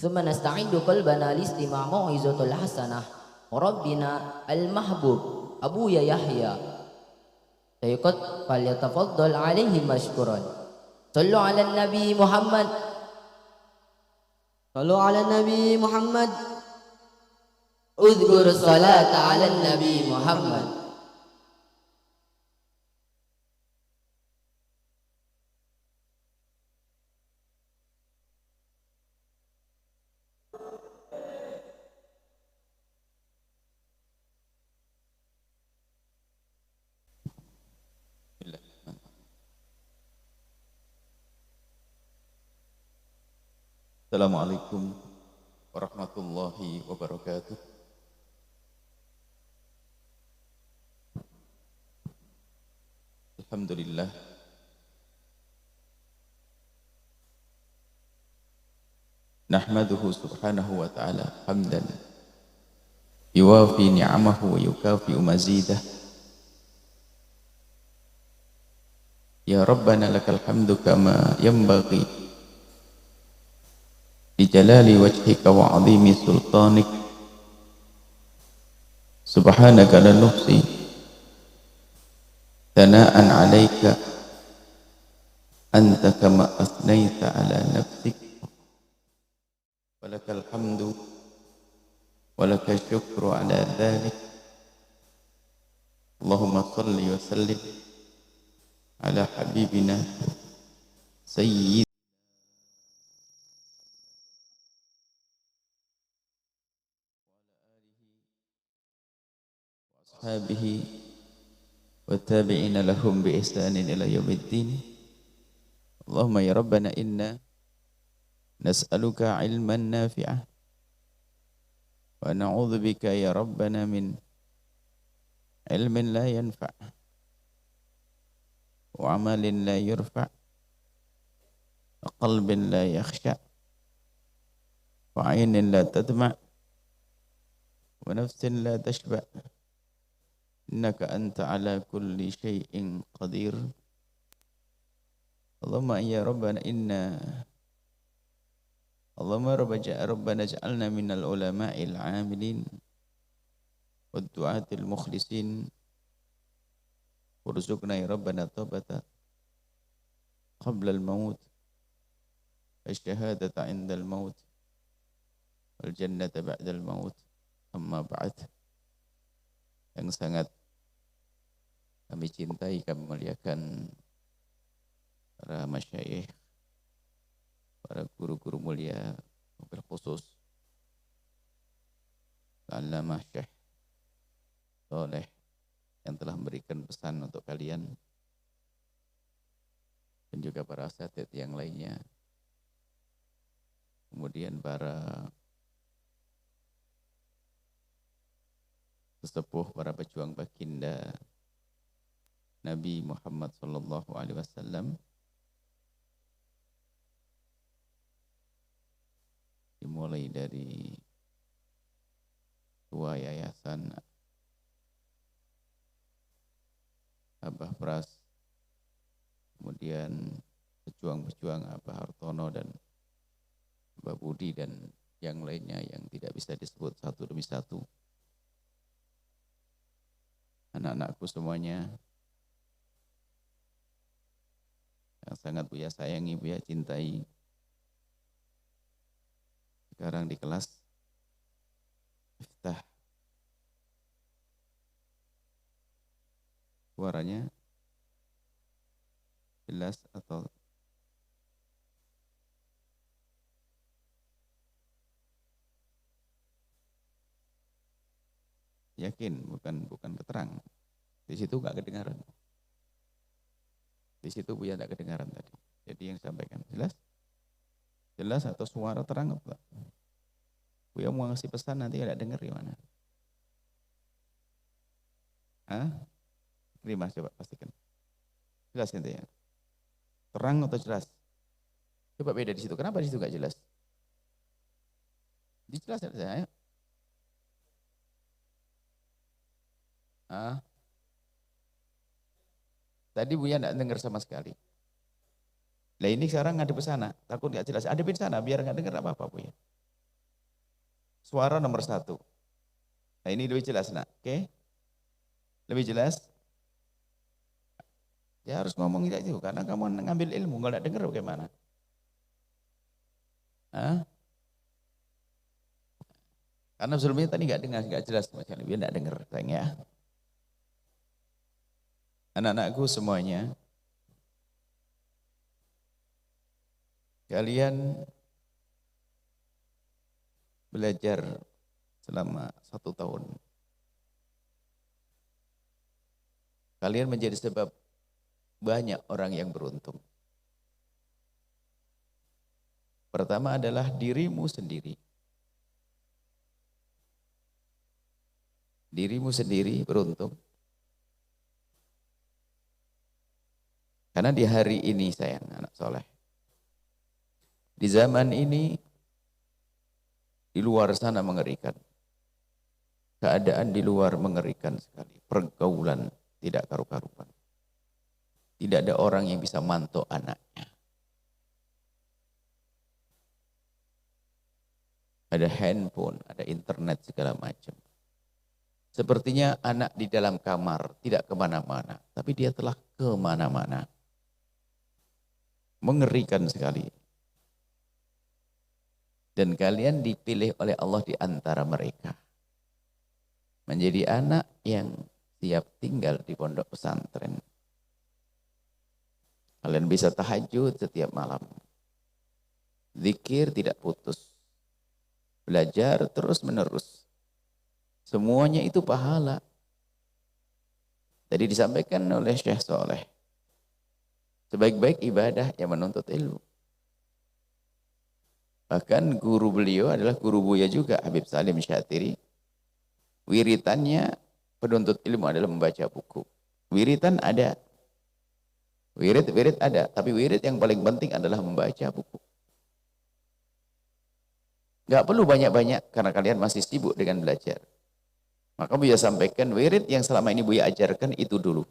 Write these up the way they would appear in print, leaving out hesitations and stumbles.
ثم نستعيد قلبنا لاستماع موعظة الحسنة وربنا المحبوب أبويا يحيى سيقول فليتفضل عليه مشكورا. صلوا على النبي محمد. صلوا على النبي محمد. اذكر الصلاة على النبي محمد. Assalamualaikum warahmatullahi wabarakatuh. Alhamdulillah. Nahmaduhu subhanahu wa ta'ala hamdan yuwafi ni'amahu wa yukafi'u mazidah. Ya Rabbana lakal hamdu kama yanbaghi bijalali wajhika wa azimi sultanik. Subhanaka la nuhsi thana'an 'alaika anta kama asnaita 'ala nafsik. Walakal hamdu walakal syukru 'ala dhalik. Allahumma salli wa sallim 'ala habibina sayyid ashabihi wa tabi'ina lahum bi ihsanin ila yaumiddin. Allahumma ya Rabbana inna nas'aluka ilman nafi'ah wa na'udzubika ya Rabbana min ilmin la yanfa' wa amalin la yurfa' wa qalbin la yakhsha' wa 'ainin la tadma' wa nafsin la tashba'. Innaka anta ala kulli syai'in qadir. Allahumma ya Rabbana inna Allahumma Rabbana ja'alna minal ulama'il 'amilin wad du'atil mukhlisin warzuqna ya Rabbana taubata qabla al-maut wasyahadata 'inda al-maut wal jannata ba'da al-maut. Amma ba'd. Yang sangat kami cintai, kami muliakan para masyayikh, para guru-guru mulia, mobil khusus Al-Allamah Syekh Saleh yang telah memberikan pesan untuk kalian, dan juga para asatidz yang lainnya, kemudian para sesepuh, para pejuang baginda Nabi Muhammad sallallahu alaihi wasallam, dimulai dari Ketua Yayasan Abah Pras, kemudian pejuang-pejuang Abah Hartono dan Mbak Budi dan yang lainnya yang tidak bisa disebut satu demi satu. Anak-anakku semuanya yang sangat Buya sayangi, Buya cintai, sekarang di kelas Miftah. Suaranya jelas atau yakin? Bukan keterang. Di situ nggak kedengaran. Di situ Buya nggak kedengaran tadi. Jadi yang sampaikan jelas? Jelas atau suara terang apa? Buya mau ngasih pesan nanti nggak dengar gimana? Ah, terima, coba pastikan. Jelas nanti ya. Terang atau jelas? Coba beda di situ. Kenapa di situ nggak jelas? Dijelas ya. Ah, tadi Buya nggak dengar sama sekali. Lah ini sekarang ngadep ke sana, takut nggak jelas. Adepin sana biar nggak dengar apa-apa Buya. suara nomor 1. Nah ini lebih jelas nak, oke? Lebih jelas? Ya harus ngomong itu, karena kamu ngambil ilmu, kalau tidak dengar bagaimana? Hah? Karena sebelumnya tadi nggak dengar, nggak jelas macam dia nggak dengar, sayang ya. Anak-anakku semuanya, kalian belajar selama 1 tahun. Kalian menjadi sebab banyak orang yang beruntung. Pertama adalah dirimu sendiri. Dirimu sendiri beruntung. Karena di hari ini sayang anak soleh. Di zaman ini, di luar sana mengerikan. Keadaan di luar mengerikan sekali. Pergaulan tidak karu-karuan. Tidak ada orang yang bisa mantau anaknya. Ada handphone, ada internet segala macam. Sepertinya anak di dalam kamar tidak kemana-mana. Tapi dia telah kemana-mana. Mengerikan sekali. Dan kalian dipilih oleh Allah di antara mereka. Menjadi anak yang siap tinggal di pondok pesantren. Kalian bisa tahajud setiap malam. Zikir tidak putus. Belajar terus menerus. Semuanya itu pahala. Tadi disampaikan oleh Syekh Soleh. Sebaik-baik ibadah yang menuntut ilmu. Bahkan guru beliau adalah guru Buya juga, Habib Salim Syatiri. Wiritannya penuntut ilmu adalah membaca buku. Wiritan ada. Wirid ada. Tapi wirid yang paling penting adalah membaca buku. Gak perlu banyak-banyak karena kalian masih sibuk dengan belajar. Maka Buya sampaikan wirid yang selama ini Buya ajarkan itu dulu.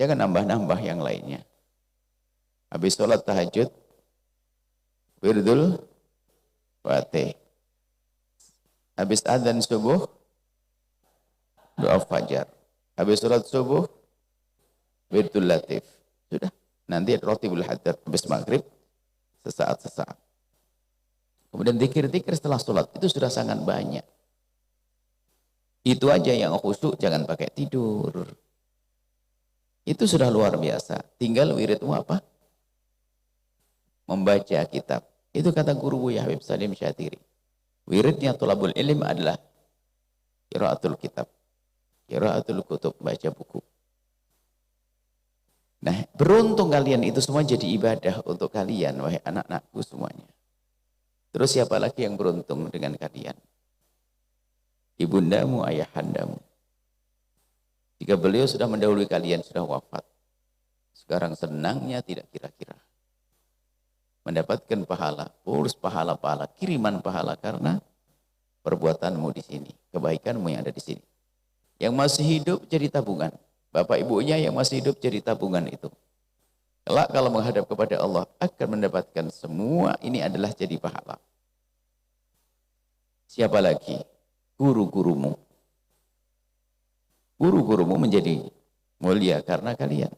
Jangan nambah-nambah yang lainnya. Habis sholat tahajud, wirdul fatih. Habis adzan subuh, doa fajar. Habis sholat subuh, wirdul latif. Sudah. Nanti rotibul haddad. Habis maghrib, sesaat-sesaat. Kemudian zikir-zikir setelah sholat. Itu sudah sangat banyak. Itu aja yang khusyuk, jangan pakai tidur. Itu sudah luar biasa. Tinggal wiridmu apa? Membaca kitab. Itu kata guru Buya Habib Salim Syatiri. Wiridnya thalabul ilm adalah qiraatul kitab. Qiraatul kutub, baca buku. Nah, beruntung kalian itu semua jadi ibadah untuk kalian, wahai anak-anakku semuanya. Terus siapa lagi yang beruntung dengan kalian? Ibundamu, ayahandamu. Jika beliau sudah mendahului kalian, sudah wafat. Sekarang senangnya tidak kira-kira. Mendapatkan pahala, urus pahala-pahala, kiriman pahala karena perbuatanmu di sini, kebaikanmu yang ada di sini. Yang masih hidup jadi tabungan. Bapak ibunya yang masih hidup jadi tabungan itu. Kelak kalau menghadap kepada Allah akan mendapatkan semua ini adalah jadi pahala. Siapa lagi? Guru-gurumu. Guru-gurumu menjadi mulia karena kalian.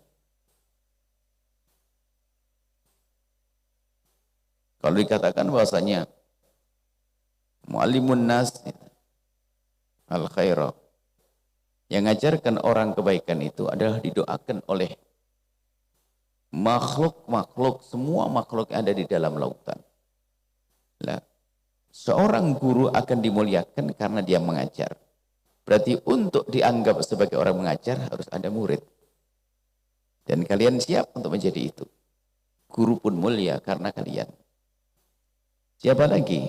Kalau dikatakan bahwasanya mu'allimun nas al khairah, yang ngajarkan orang kebaikan itu adalah didoakan oleh makhluk-makhluk, semua makhluk yang ada di dalam lautan. Nah, seorang guru akan dimuliakan karena dia mengajar. Berarti untuk dianggap sebagai orang mengajar harus ada murid. Dan kalian siap untuk menjadi itu. Guru pun mulia karena kalian. Siapa lagi?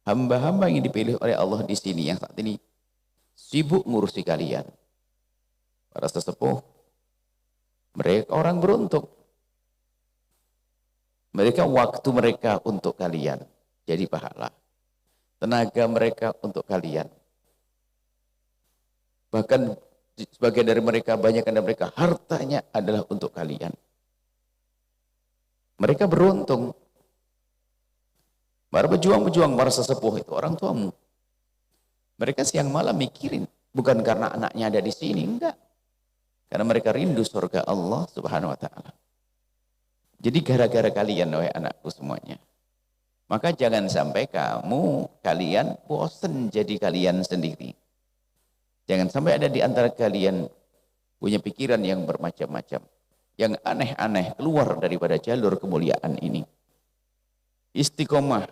Hamba-hamba yang dipilih oleh Allah di sini yang saat ini sibuk ngurusi kalian. Para sesepuh, mereka orang beruntung. Mereka waktu mereka untuk kalian jadi pahala. Tenaga mereka untuk kalian. Bahkan sebagian dari mereka, banyak dari mereka hartanya adalah untuk kalian. Mereka beruntung. Para pejuang-pejuang, para sesepuh itu orang tuamu. Mereka siang malam mikirin, bukan karena anaknya ada di sini, enggak. Karena mereka rindu surga Allah Subhanahu wa taala. Jadi gara-gara kalian wahai anakku semuanya. Maka jangan sampai kalian bosen jadi kalian sendiri. Jangan sampai ada di antara kalian punya pikiran yang bermacam-macam, yang aneh-aneh keluar daripada jalur kemuliaan ini. Istiqomah.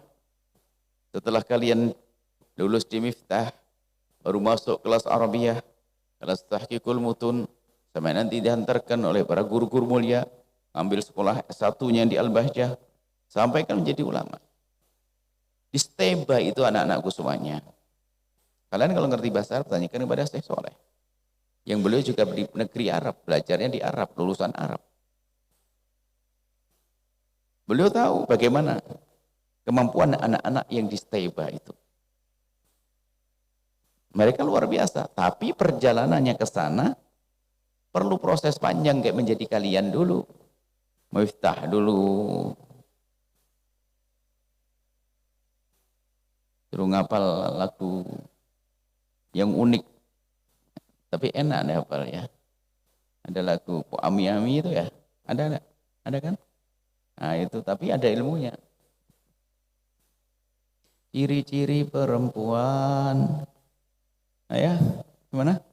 Setelah kalian lulus di Miftah, baru masuk kelas Arabiyah, kelas Tahqiqul Mutun, sampai nanti dihantarkan oleh para guru-guru mulia, ambil sekolah S1-nya di Al-Bahjah, sampai kan menjadi ulama. Isteba itu anak-anakku semuanya. Kalian kalau ngerti bahasa Arab, tanyakan kepada Syekh Soleh. Yang beliau juga di negeri Arab, belajarnya di Arab, lulusan Arab. Beliau tahu bagaimana kemampuan anak-anak yang di Steba itu. Mereka luar biasa, tapi perjalanannya ke sana perlu proses panjang kayak menjadi kalian dulu. Miftah dulu. Suruh ngapal lagu yang unik. Tapi enak deh hafal ya. Ada lagu Ami Ami itu ya. Ada enggak? Ada kan? Nah itu, tapi ada ilmunya. Ciri-ciri perempuan. Nah ya, gimana?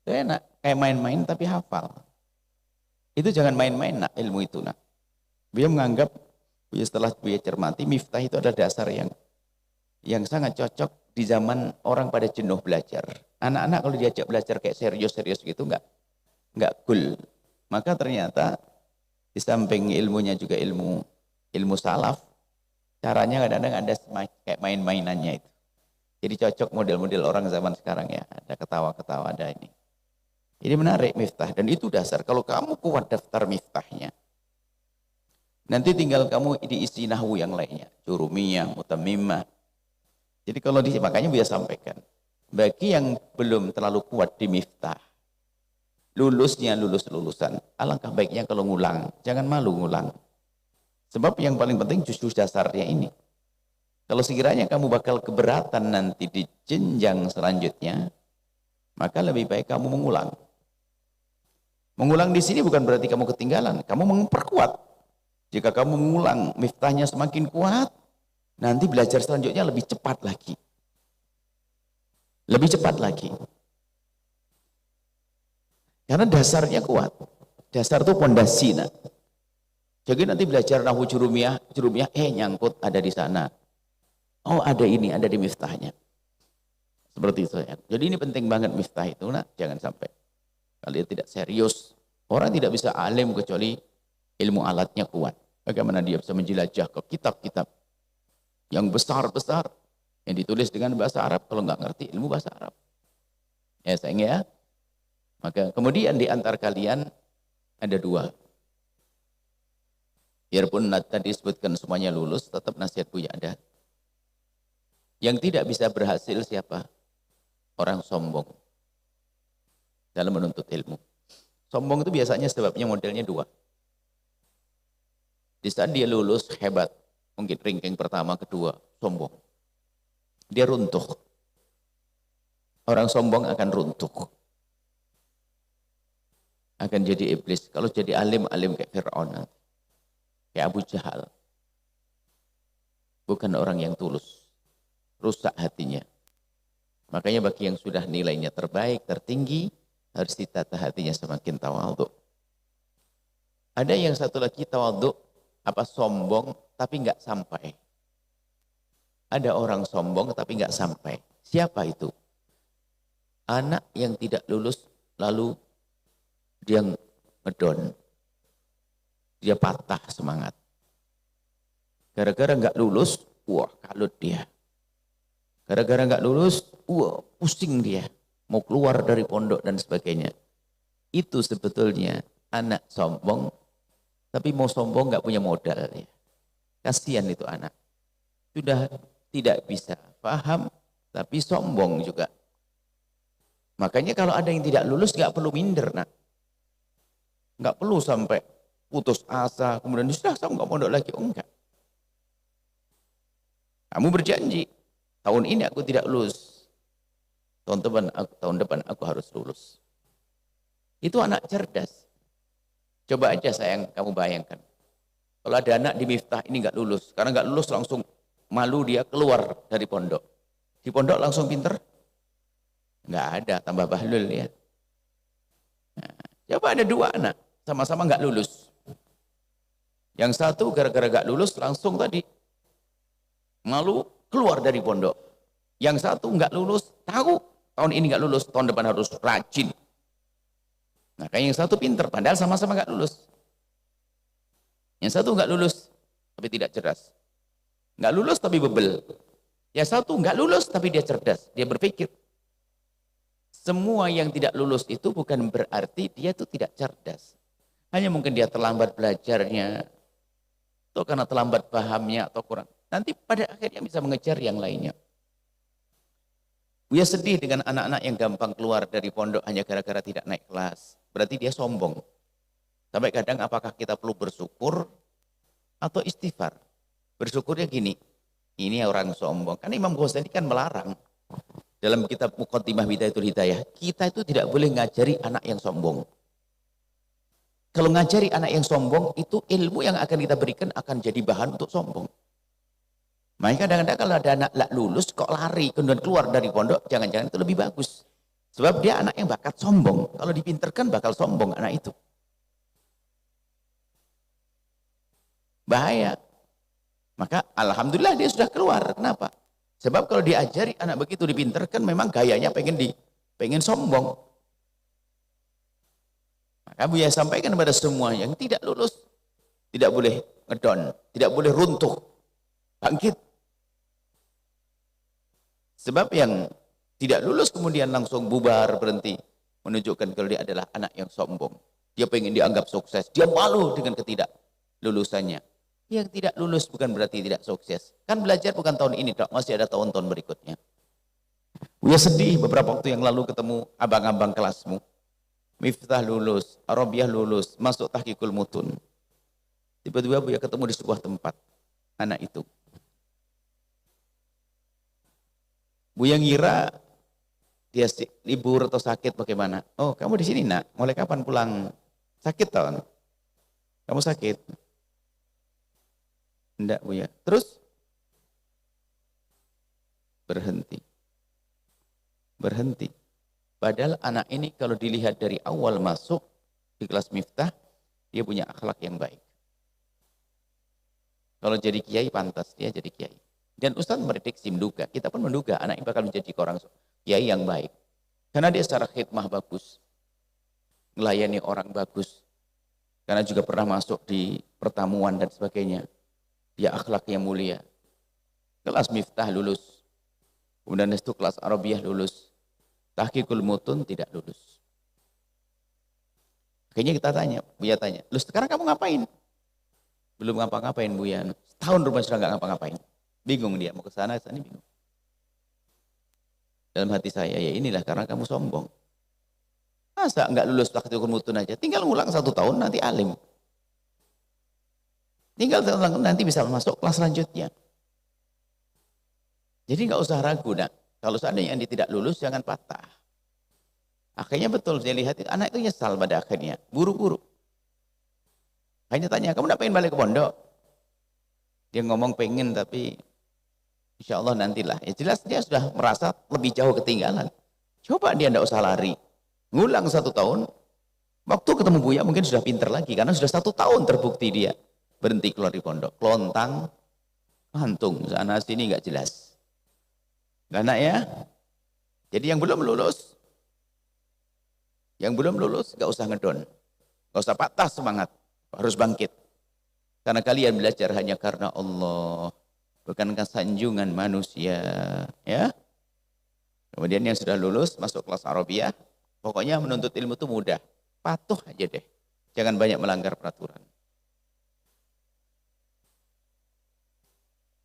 Itu enak, kayak main-main tapi hafal. Itu jangan main-main nak, ilmu itu nak. Dia menganggap, setelah dia cermati, Miftah itu adalah dasar yang sangat cocok di zaman orang pada jenuh belajar. Anak-anak kalau diajak belajar kayak serius-serius gitu enggak cool. Maka ternyata di samping ilmunya juga ilmu salaf, caranya kadang-kadang ada kayak main-mainannya itu. Jadi cocok model-model orang zaman sekarang ya. Ada ketawa-ketawa, ada ini. Ini menarik Miftah, dan itu dasar. Kalau kamu kuat daftar Miftahnya, nanti tinggal kamu diisi nahwu yang lainnya. Jurumiyah, mutammimah. Jadi kalau makanya biasa sampaikan. Bagi yang belum terlalu kuat di Miftah, lulusnya lulusan, alangkah baiknya kalau ngulang. Jangan malu ngulang. Sebab yang paling penting justru dasarnya ini. Kalau sekiranya kamu bakal keberatan nanti di jenjang selanjutnya, maka lebih baik kamu mengulang. Mengulang di sini bukan berarti kamu ketinggalan, kamu memperkuat. Jika kamu mengulang, Miftahnya semakin kuat, nanti belajar selanjutnya lebih cepat lagi. Lebih cepat lagi. Karena dasarnya kuat. Dasar itu pondasi. Nah. Jadi nanti belajar nahwu jurumiyah nyangkut ada di sana. Oh ada ini, ada di Miftahnya. Seperti itu ya. Jadi ini penting banget Miftah itu, nah jangan sampai kalian tidak serius. Orang tidak bisa alim kecuali ilmu alatnya kuat. Bagaimana dia bisa menjelajah ke kitab-kitab yang besar-besar yang ditulis dengan bahasa Arab kalau nggak ngerti ilmu bahasa Arab. Ya sayang ya. Maka kemudian di antar kalian ada dua. Biarpun tadi disebutkan semuanya lulus, tetap nasihat Buya ada. Yang tidak bisa berhasil siapa? Orang sombong dalam menuntut ilmu. Sombong itu biasanya sebabnya modelnya dua. Di saat dia lulus hebat, mungkin ranking pertama, kedua, sombong. Dia runtuh. Orang sombong akan runtuh. Akan jadi iblis. Kalau jadi alim kayak Fir'aun, kayak Abu Jahal. Bukan orang yang tulus. Rusak hatinya. Makanya bagi yang sudah nilainya terbaik, tertinggi, harus ditata hatinya semakin tawadhu. Ada yang satu lagi tawadhu, sombong tapi nggak sampai. Ada orang sombong tapi nggak sampai. Siapa itu? Anak yang tidak lulus lalu dia ngedon. Dia patah semangat. Gara-gara nggak lulus, wah kalut dia. Gara-gara nggak lulus, wah pusing dia. Mau keluar dari pondok dan sebagainya. Itu sebetulnya anak sombong, tapi mau sombong nggak punya modal. Ya. Kasihan itu anak. Sudah tidak bisa paham, tapi sombong juga. Makanya kalau ada yang tidak lulus nggak perlu minder, nak. Nggak perlu sampai putus asa, kemudian sudah saya nggak mondok lagi. Oh, enggak. Kamu berjanji, tahun ini aku tidak lulus. Tahun depan aku harus lulus. Itu anak cerdas. Coba aja sayang, kamu bayangkan. Kalau ada anak di Miftah ini nggak lulus, karena nggak lulus langsung malu dia keluar dari pondok. Di pondok langsung pinter? Nggak ada, tambah bahlul ya. Nah, coba ada dua anak, sama-sama nggak lulus. Yang satu gara-gara nggak lulus langsung tadi malu keluar dari pondok. Yang satu nggak lulus, tahu tahun ini nggak lulus, tahun depan harus rajin. Nah, kayak yang satu pinter, padahal sama-sama nggak lulus. Yang satu nggak lulus, tapi tidak cerdas. Nggak lulus tapi bebel. Yang satu nggak lulus tapi dia cerdas. Dia berpikir. Semua yang tidak lulus itu bukan berarti dia itu tidak cerdas. Hanya mungkin dia terlambat belajarnya, atau karena terlambat pahamnya, atau kurang. Nanti pada akhirnya bisa mengejar yang lainnya. Dia sedih dengan anak-anak yang gampang keluar dari pondok hanya gara-gara tidak naik kelas. Berarti dia sombong. Sampai kadang apakah kita perlu bersyukur atau istighfar? Bersyukurnya gini, ini orang sombong. Karena Imam Ghazali kan melarang. Dalam kitab Muqaddimah Bidayatul Hidayah, kita itu tidak boleh ngajari anak yang sombong. Kalau ngajari anak yang sombong, itu ilmu yang akan kita berikan akan jadi bahan untuk sombong. Makanya kadang-kadang kalau ada anak lulus kok lari, kemudian keluar dari pondok, jangan-jangan itu lebih bagus. Sebab dia anak yang bakat sombong. Kalau dipinterkan bakal sombong anak itu. Bahaya. Maka alhamdulillah dia sudah keluar. Kenapa? Sebab kalau diajari anak begitu dipinterkan memang gayanya pengen sombong. Maka Buya sampaikan kepada semua yang tidak lulus, tidak boleh ngedon, tidak boleh runtuh, bangkit. Sebab yang tidak lulus kemudian langsung bubar, berhenti, menunjukkan kalau dia adalah anak yang sombong. Dia pengen dianggap sukses, dia malu dengan ketidaklulusannya. Yang tidak lulus bukan berarti tidak sukses. Kan belajar bukan tahun ini, masih ada tahun-tahun berikutnya. Buya sedih beberapa waktu yang lalu ketemu abang-abang kelasmu. Miftah lulus, Arabiah lulus, masuk Tahqiqul Mutun. Tiba-tiba Buya ketemu di sebuah tempat, anak itu. Buya ngira dia libur atau sakit bagaimana? Oh, kamu di sini nak, mulai kapan pulang? Sakit tau? Kamu sakit? Enggak Buya. Terus? Berhenti. Padahal anak ini kalau dilihat dari awal masuk di kelas Miftah, dia punya akhlak yang baik. Kalau jadi kiai pantas dia jadi kiai. Dan Ustaz memprediksi menduga, kita pun menduga anak ini bakal menjadi orang kiai yang baik. Karena dia secara khidmah bagus, melayani orang bagus. Karena juga pernah masuk di pertemuan dan sebagainya. Dia akhlak yang mulia. Kelas Miftah lulus. Kemudian itu kelas Arabiah lulus. Tahqiqul Mutun tidak lulus. Akhirnya kita tanya, Buya tanya, lu sekarang kamu ngapain? Belum ngapa-ngapain Buya. Setahun rumah sudah nggak ngapa-ngapain. Bingung dia, mau ke sana bingung. Dalam hati saya, ya inilah karena kamu sombong. Masa nggak lulus Tahqiqul Mutun aja? Tinggal ngulang 1 tahun nanti alim. Tinggal nanti bisa masuk kelas selanjutnya. Jadi nggak usah ragu, nak. Kalau seandainya dia tidak lulus, jangan patah. Akhirnya betul, saya lihat anak itu nyesal pada akhirnya. Buru-buru. Hanya tanya, kamu tidak pengen balik ke pondok? Dia ngomong pengen, tapi insya Allah nantilah. Ya jelas dia sudah merasa lebih jauh ketinggalan. Coba dia tidak usah lari. Ngulang 1 tahun, waktu ketemu Buya mungkin sudah pinter lagi. Karena sudah 1 tahun terbukti dia berhenti keluar di pondok. Kelontang, kantung, sana sini nggak jelas. Karena ya, jadi yang belum lulus gak usah ngedon, gak usah patah semangat, harus bangkit. Karena kalian belajar hanya karena Allah, bukan sanjungan manusia. Ya. Kemudian yang sudah lulus masuk kelas Arabiah, pokoknya menuntut ilmu itu mudah, patuh aja deh, jangan banyak melanggar peraturan.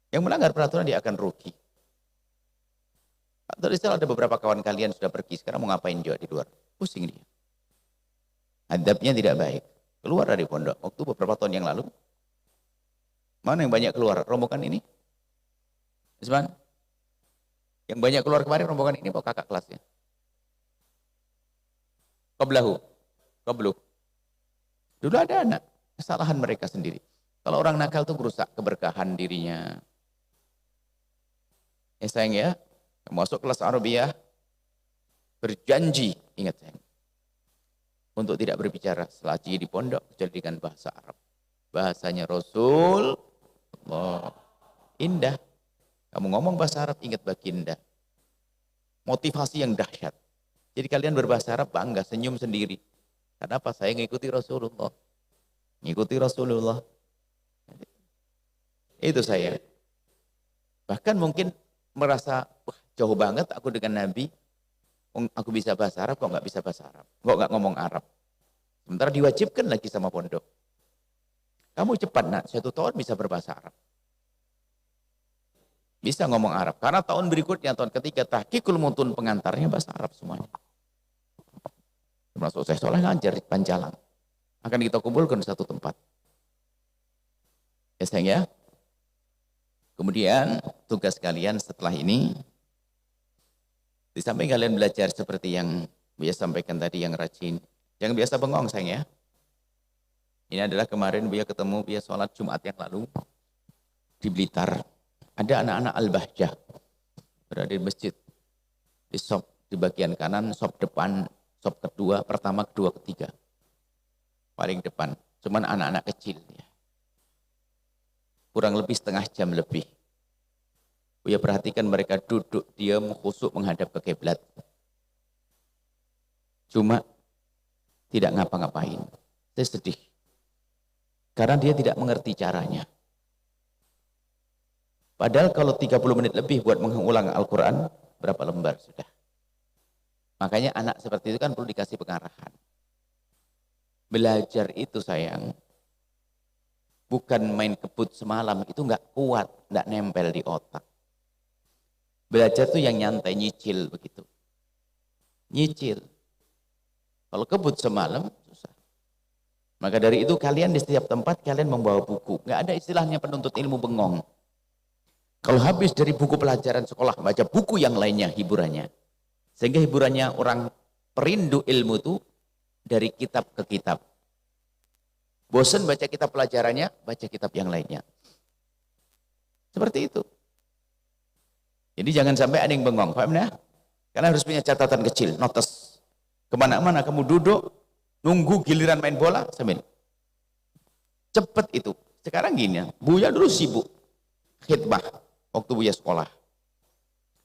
Yang melanggar peraturan dia akan rugi. Pak Rizal ada beberapa kawan kalian sudah pergi, sekarang mau ngapain juga di luar? Pusing dia. Adabnya tidak baik. Keluar dari pondok. Waktu beberapa tahun yang lalu, mana yang banyak keluar? Rombongan ini? Isman? Yang banyak keluar kemarin rombongan ini, Pak kakak kelasnya? Qablahu. Dulu ada anak. Kesalahan mereka sendiri. Kalau orang nakal itu merusak keberkahan dirinya. Sayang ya, masuk kelas Arabiyah, berjanji, ingat sayang, untuk tidak berbicara selagi di pondok, jadikan bahasa Arab. Bahasanya Rasul, Allah, indah. Kamu ngomong bahasa Arab, ingat baginda. Motivasi yang dahsyat. Jadi kalian berbahasa Arab bangga, senyum sendiri. Kenapa? Saya ngikuti Rasulullah. Ngikuti Rasulullah. Itu saya. Bahkan mungkin merasa, wah jauh banget aku dengan Nabi. Aku bisa bahasa Arab, kok nggak bisa bahasa Arab. Kok nggak ngomong Arab. Sementara diwajibkan lagi sama pondok. Kamu cepat nak, 1 tahun bisa berbahasa Arab. Bisa ngomong Arab. Karena tahun berikutnya, tahun ketiga, tahqiqul mutun pengantarnya bahasa Arab semuanya. Termasuk saya soleh ngajar di Panjalang. Akan kita kumpulkan di satu tempat. Ya sayang ya. Kemudian tugas kalian setelah ini, di samping kalian belajar seperti yang Buya sampaikan tadi, yang rajin. Jangan biasa bengong sayang ya. Ini adalah kemarin Buya ketemu, Buya sholat Jumat yang lalu di Blitar. Ada anak-anak Al-Bahjah berada di masjid. Di sop di bagian kanan, sop depan, sop kedua, pertama, kedua, ketiga. Paling depan. Cuman anak-anak kecil ya. Kurang lebih setengah jam lebih. Buya perhatikan mereka duduk diam khusyuk menghadap ke kiblat. Cuma tidak ngapa-ngapain. Saya sedih. Karena dia tidak mengerti caranya. Padahal kalau 30 menit lebih buat mengulang Al-Quran, berapa lembar sudah. Makanya anak seperti itu kan perlu dikasih pengarahan. Belajar itu sayang, bukan main kebut semalam, itu nggak kuat, nggak nempel di otak. Belajar tuh yang nyantai, nyicil begitu. Nyicil. Kalau kebut semalam, susah. Maka dari itu kalian di setiap tempat kalian membawa buku. Nggak ada istilahnya penuntut ilmu bengong. Kalau habis dari buku pelajaran sekolah, baca buku yang lainnya hiburannya. Sehingga hiburannya orang perindu ilmu itu dari kitab ke kitab. Bosan baca kitab pelajarannya, baca kitab yang lainnya. Seperti itu. Jadi jangan sampai ada yang bengong, paham ya? Karena harus punya catatan kecil, notes. Kemana-mana kamu duduk, nunggu giliran main bola, sambil. Cepet itu. Sekarang gini, Buya dulu sibuk khidmah waktu Buya sekolah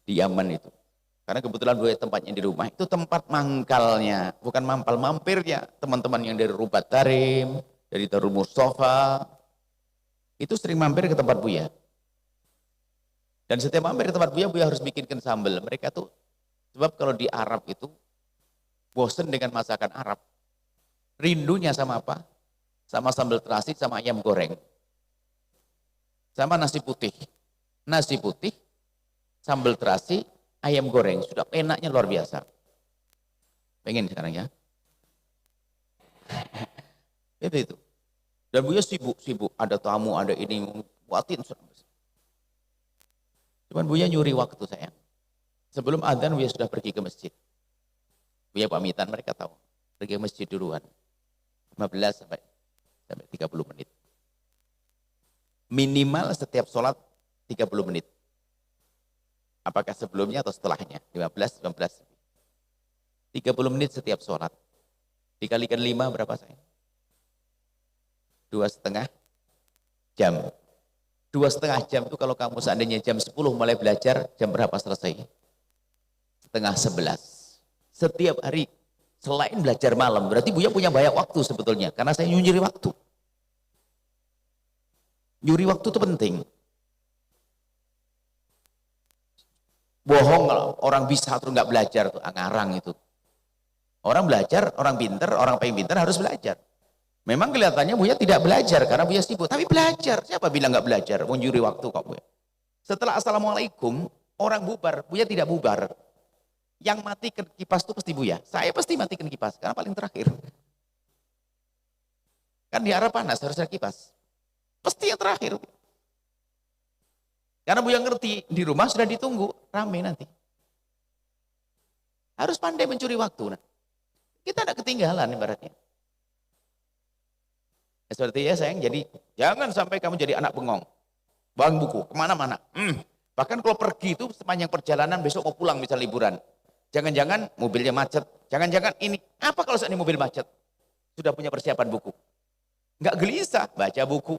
di Yaman itu. Karena kebetulan Buya tempatnya di rumah, itu tempat mangkalnya, bukan mampirnya teman-teman yang dari Rubat Tarim, dari Darul Mustafa, itu sering mampir ke tempat Buya. Dan setiap mampir ke tempat Buya, Buya harus bikinkan sambal. Mereka tuh, sebab kalau di Arab itu, bosen dengan masakan Arab. Rindunya sama apa? Sama sambal terasi, sama ayam goreng. Sama nasi putih. Nasi putih, sambal terasi, ayam goreng. Sudah enaknya luar biasa. Pengen sekarang ya? Itu. Dan Buya sibuk. Ada tamu, ada ini, buatin. Cuman Buya nyuri waktu sayang. Sebelum adzan Buya sudah pergi ke masjid. Buya pamitan, mereka tahu. Pergi ke masjid duluan. 15 sampai 30 menit. Minimal setiap sholat 30 menit. Apakah sebelumnya atau setelahnya? 15, 19. 30 menit setiap sholat. Dikalikan 5 berapa sayang? 2,5 jam. 2,5 jam itu kalau kamu seandainya jam 10 mulai belajar, jam berapa selesai? 10:30. Setiap hari, selain belajar malam, berarti Buya punya banyak waktu sebetulnya. Karena saya nyuri waktu. Nyuri waktu itu penting. Bohong kalau orang bisa terus nggak belajar, tuh ngarang itu. Orang belajar, orang pinter, orang paling pinter harus belajar. Memang kelihatannya Buya tidak belajar karena Buya sibuk, tapi belajar. Siapa bilang nggak belajar? Mau nyuri waktu kok Buya. Setelah assalamualaikum, Orang bubar, Buya tidak bubar. Yang mati kipas itu pasti Buya. Saya pasti matikan kipas, karena paling terakhir. Kan di Arab panas, harus ada kipas. Pasti yang terakhir. Karena Buya ngerti, di rumah sudah ditunggu, rame nanti. Harus pandai mencuri waktu. Nah. Kita tidak ketinggalan ibaratnya. Ya, seperti ya sayang, jadi jangan sampai kamu jadi anak bengong. Bang buku, kemana-mana. Bahkan kalau pergi itu sepanjang perjalanan, besok mau pulang misal liburan. Jangan-jangan mobilnya macet. Jangan-jangan ini. Apa kalau saat ini mobil macet? Sudah punya persiapan buku. Nggak gelisah, baca buku.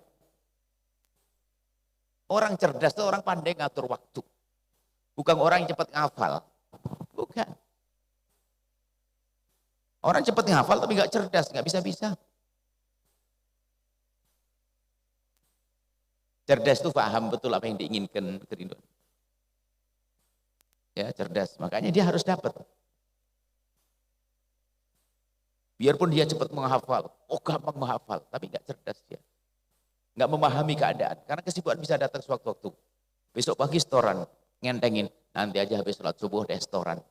Orang cerdas itu orang pandai ngatur waktu. Bukan orang yang cepat ngafal. Bukan. Orang cepat ngafal tapi nggak cerdas, nggak bisa-bisa. Cerdas itu paham betul apa yang diinginkan kerinduan. Ya, cerdas. Makanya dia harus dapat. Biarpun dia cepat menghafal, gampang menghafal, tapi nggak cerdas dia. Nggak memahami keadaan. Karena kesibukan bisa datang sewaktu-waktu. Besok pagi setoran, ngentengin. Nanti aja habis sholat subuh deh setoran.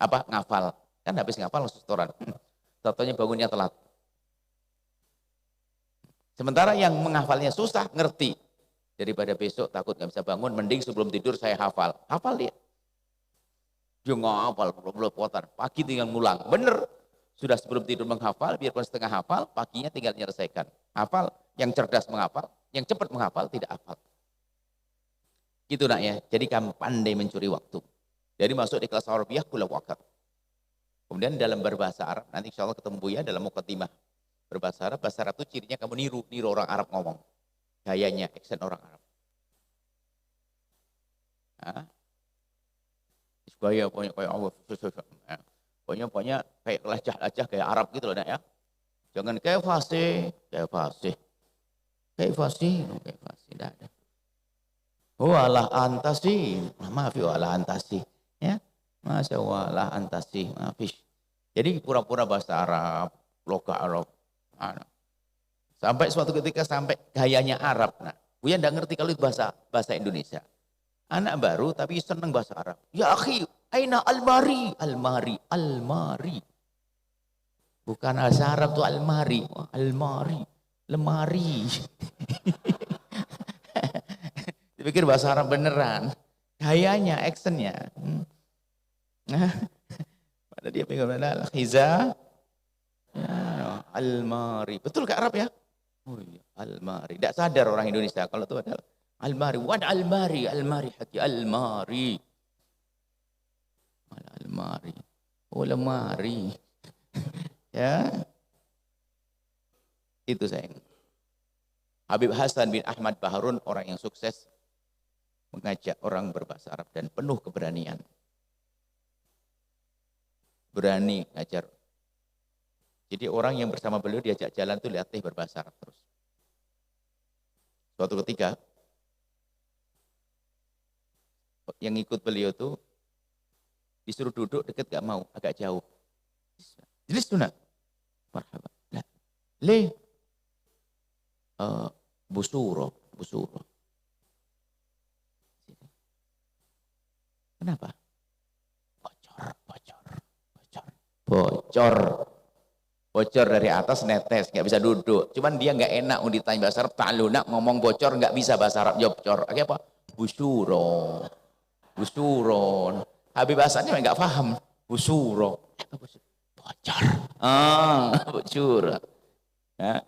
Apa? Ngafal. Kan habis ngafal langsung setoran. Contohnya bangunnya telat. Sementara yang menghafalnya susah, ngerti. Daripada besok takut nggak bisa bangun, mending sebelum tidur saya hafal. Hafal dia. Dia nggak hafal, belum-belopotan. Pagi tinggal ngulang. Bener. Sudah sebelum tidur menghafal, biarpun setengah hafal, paginya tinggal menyelesaikan. Hafal, yang cerdas menghafal, yang cepat menghafal, tidak hafal. Gitu nak ya. Jadi kamu pandai mencuri waktu. Jadi masuk di kelas Arabiah, kula wakat. Kemudian dalam berbahasa Arab, nanti insya Allah ketemu ya dalam mukaddimah. Berbahasa Arab itu cirinya kamu niru orang Arab ngomong. Gayanya, aksen orang Arab. Gaya pokoknya kayak Allah. Pokoknya kayak lajah-lajah kayak Arab gitu loh nak ya. Jangan kayak fasih, tidak ada. Walah antasi, maaf ya walah antasi, ya, masya walah antasi, maafis. Jadi pura-pura bahasa Arab, loga Arab, sampai suatu ketika sampai gayanya Arab. Nah, Buya tidak ngerti kalau itu bahasa Indonesia. Anak baru tapi senang bahasa Arab. Ya akhi, aina almari, almari. Bukan bahasa Arab tuh almari, almari, lemari. Dipikir bahasa Arab beneran. Gayanya, actionnya. Pada dia pikir benar, khiza, ya, almari. Betul ke Arab ya? Oh iya, almari. Tidak sadar orang Indonesia kalau itu adalah almari. Wad almari, haki almari. Almari. Oh lemari. Ya. Itu sayang. Habib Hasan bin Ahmad Baharun orang yang sukses mengajak orang berbahasa Arab dan penuh keberanian. Berani ngajar. Jadi orang yang bersama beliau diajak jalan itu latih berbahasa Arab terus. Suatu ketika yang ikut beliau tuh disuruh duduk dekat gak mau, agak jauh. Jadi sunnah. Marhaba. Le. Busuro. Kenapa? Bocor dari atas netes, nggak bisa duduk. Cuman dia nggak enak mau ditanya bahasa Arab, ta'aluna ngomong bocor nggak bisa bahasa Arab, jawab bocor. Akhirnya apa? Busuro. Habis bahasanya nggak paham. Busuro. Bocor. Bocor. Ya.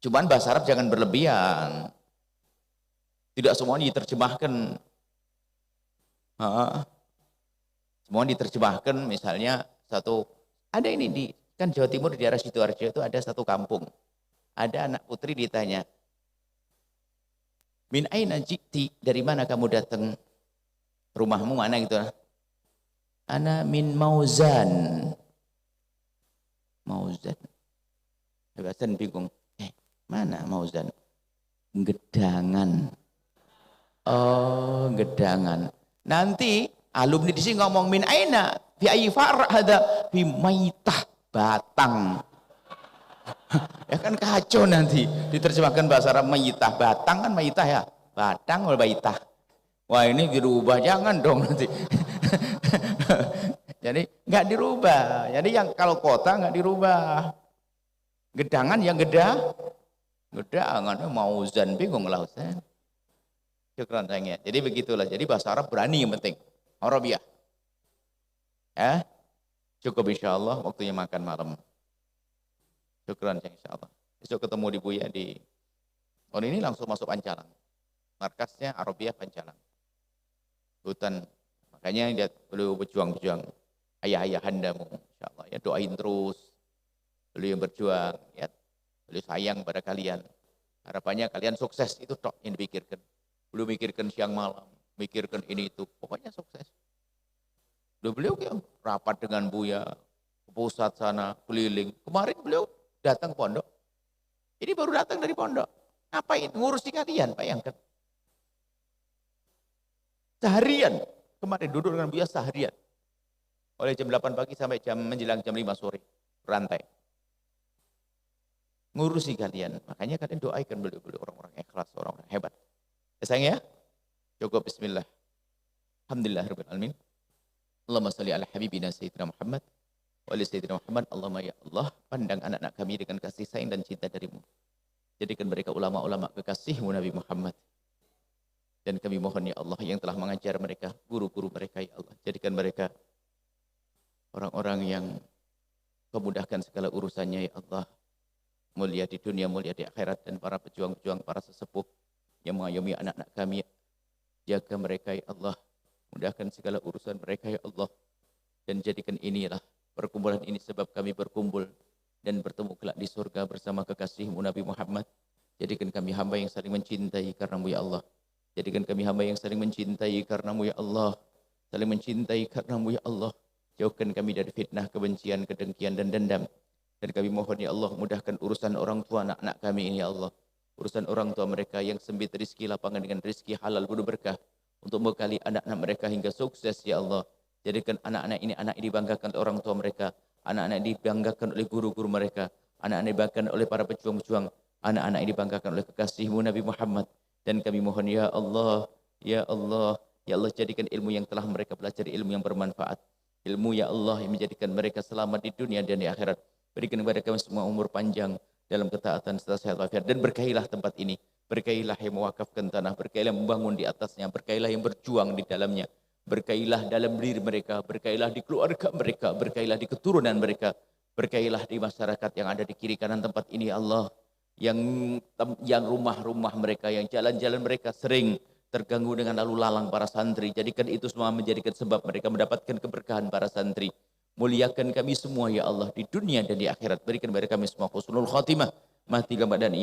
Cuman bahasa Arab jangan berlebihan. Tidak semuanya diterjemahkan. Semua diterjemahkan, misalnya ada ini di kan Jawa Timur di daerah Sidoarjo itu ada satu kampung. Ada anak putri ditanya, min aina jikti, dari mana kamu datang? Rumahmu mana gitu? Ana min Mauzan. Hasan bingung. Mana Mauzan? Gedangan. Oh, Gedangan. Nanti alumni di sini ngomong min aina fi ayyi far'a hada fi maitah, batang. Ya kan kacau nanti diterjemahkan bahasa Arab maitah, batang kan maitah ya. Batang atau baitah. Wah ini dirubah, jangan dong nanti. Jadi nggak dirubah. Jadi yang kalau kota nggak dirubah. Gedangan yang gedangan mau zan bingung lah Ustaz. Syukran sayangnya. Jadi begitulah. Jadi bahasa Arab berani yang penting. Arabiah. Ya. Cukup insyaallah waktunya makan malam. Syukran sayang insyaallah. Besok ketemu di Buya di ini langsung masuk Pancalang. Markasnya Arabiah Pancalang. Hutan. Makanya dia beliau berjuang-juang. Ayah-ayah handamu insyaallah ya, doain terus. Beliau yang berjuang ya. Beliau sayang pada kalian. Harapannya kalian sukses, itu tok yang dipikirkan. Belum mikirkan siang malam, mikirkan ini itu, pokoknya sukses. Beliau rapat dengan Buya ke pusat sana, keliling. Kemarin beliau datang pondok. Ini baru datang dari pondok. Ngapain? Ngurusi kalian, bayangkan. Seharian. Kemarin duduk dengan Buya seharian. Oleh jam 8 pagi sampai menjelang jam 5 sore. Rantai. Ngurusi kalian. Makanya kalian doakan beliau orang-orang ikhlas, orang-orang hebat. Ya sayang ya? Cukup bismillah. Alhamdulillah rabbil alamin. Allahumma shalli ala habibina sayyidina Muhammad wa ali sayyidina Muhammad. Allahumma ya Allah, pandang anak-anak kami dengan kasih sayang dan cinta darimu. Jadikan mereka ulama-ulama kekasihmu Nabi Muhammad. Dan kami mohon ya Allah yang telah mengajar mereka, guru-guru mereka ya Allah. Jadikan mereka orang-orang yang kemudahkan segala urusannya ya Allah. Mulia di dunia, mulia di akhirat, dan para pejuang-pejuang, para sesepuh yang mengayomi anak-anak kami. Jaga mereka ya Allah. Mudahkan segala urusan mereka ya Allah. Dan jadikan inilah perkumpulan ini sebab kami berkumpul dan bertemu kelak di surga bersama kekasihmu Nabi Muhammad. Jadikan kami hamba yang saling mencintai karenamu ya Allah. Jadikan kami hamba yang saling mencintai karenamu ya Allah. Saling mencintai karenamu ya Allah. Jauhkan kami dari fitnah, kebencian, kedengkian, dan dendam. Dan kami mohon ya Allah, mudahkan urusan orang tua anak-anak kami ini ya Allah. Urusan orang tua mereka yang sempit rezeki, lapangan dengan rezeki halal penuh berkah. Untuk bekali anak-anak mereka hingga sukses ya Allah. Jadikan anak-anak ini dibanggakan oleh orang tua mereka. Anak-anak dibanggakan oleh guru-guru mereka. Anak-anak dibanggakan oleh para pejuang-pejuang. Anak-anak ini dibanggakan oleh kekasihmu Nabi Muhammad. Dan kami mohon ya Allah, ya Allah, ya Allah, jadikan ilmu yang telah mereka pelajari ilmu yang bermanfaat. Ilmu ya Allah yang menjadikan mereka selamat di dunia dan di akhirat. Berikan kepada kami semua umur panjang dalam ketaatan serta sehat walafiat. Dan berkailah tempat ini. Berkailah yang mewakafkan tanah. Berkailah membangun di atasnya. Berkailah yang berjuang di dalamnya. Berkailah dalam diri mereka. Berkailah di keluarga mereka. Berkailah di keturunan mereka. Berkailah di masyarakat yang ada di kiri kanan tempat ini ya Allah. Yang rumah-rumah mereka, yang jalan-jalan mereka sering terganggu dengan lalu lalang para santri. Jadikan itu semua menjadikan sebab mereka mendapatkan keberkahan para santri. Muliakan kami semua ya Allah di dunia dan di akhirat. Berikan kepada kami semua husnul khatimah, mati dalam keadaan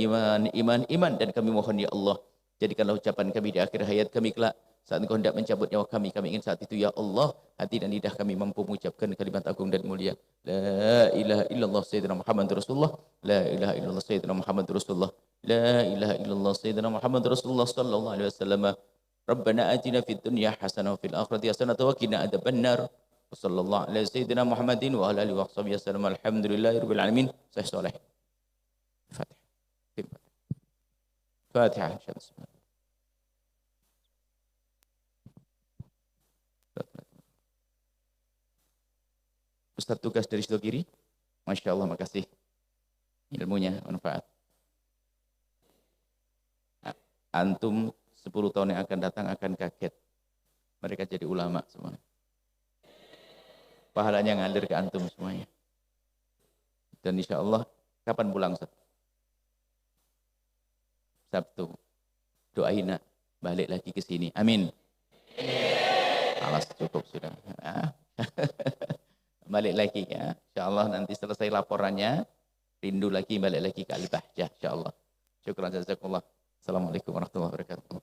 iman. Dan kami mohon ya Allah, jadikanlah ucapan kami di akhir hayat kami kelak. Saat Engkau hendak mencabut nyawa kami ingin saat itu ya Allah, hati dan lidah kami mampu mengucapkan kalimat agung dan mulia. La ilaha illallah sayyidina Muhammad Rasulullah. La ilaha illallah sayyidina Muhammad Rasulullah. La ilaha illallah sayyidina Muhammad Rasulullah sallallahu alaihi wasallam. Rabbana atina fid dunya hasanah wa fil akhirati hasanah wa qina adzabannar. Wassallallahu ala sayyidina Muhammadin wa ala alihi wa sahbihi wasallam. Alhamdulillahirabbil alamin. Sahih saleh. Fatihah. Fatihah. Fatihah. Ustaz tugas dari sebelah kiri. Masya Allah, makasih. Ilmunya manfaat. Antum 10 tahun yang akan datang akan kaget. Mereka jadi ulama semua. Pahalanya ngalir ke antum semuanya. Dan insya Allah, kapan pulang Ustaz? Sabtu. Doain balik lagi ke sini. Amin. Alas cukup sudah. Balik lagi ya. InsyaAllah nanti selesai laporannya, rindu lagi balik lagi ke Al-Bahjah insyaAllah. Syukuran jazakumullah. Assalamualaikum warahmatullahi wabarakatuh.